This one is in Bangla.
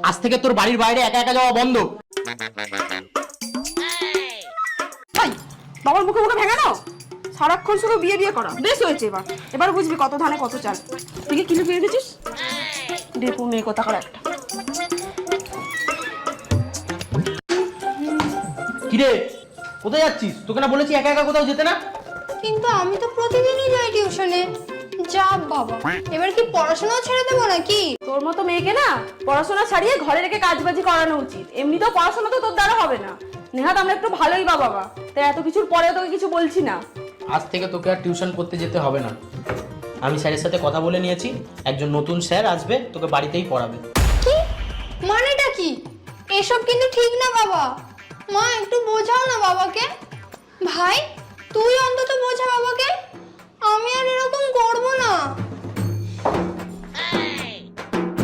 আজ থেকে তোর বাড়ির বাইরে একা একা যাওয়া বন্ধ। বাবার মুখে মুখে ভেঙে নাও, সারাক্ষণ শুধু বিয়ে বিয়ে করা। বেশ হয়েছে, এবার বুঝবি কত ধানে কত চাল। তুই কি কিলো পেয়ে গেছিস? দেখুন মেয়ে কথা কর একটা। কিরে কোথায় যাচ্ছিস? তোকে না বলেছি একা একা কোথাও যেতে না? কিন্তু আমি তো প্রতিদিনই যাই টিউশনে। যা বাবা, এবার কি পড়াশোনাও ছেড়ে দেবো নাকি? তোর মতো মেয়েকে না পড়াশোনা ছাড়িয়ে ঘরে রেখে কাজবাজি করানো উচিত। এমনিতেও পড়াশোনা তো তোর দ্বারা হবে না। নেহাত আমরা একটু ভালোই বাবা, তাই এত কিছুর পরে তোকে কিছু বলছি না। আজ থেকে তোকে আর টিউশন করতে যেতে হবে না। আমি স্যারের সাথে কথা বলে নিয়েছি, একজন নতুন স্যার আসবে, তোকে বাড়িতেই পড়াবে। কি মানেটা কি? এসব কিন্তু ঠিক না বাবা। মা একটু বোঝাও না বাবাকে। ভাই তুই অন্তত বোঝা বাবাকে, আমি আর এরকম করব না।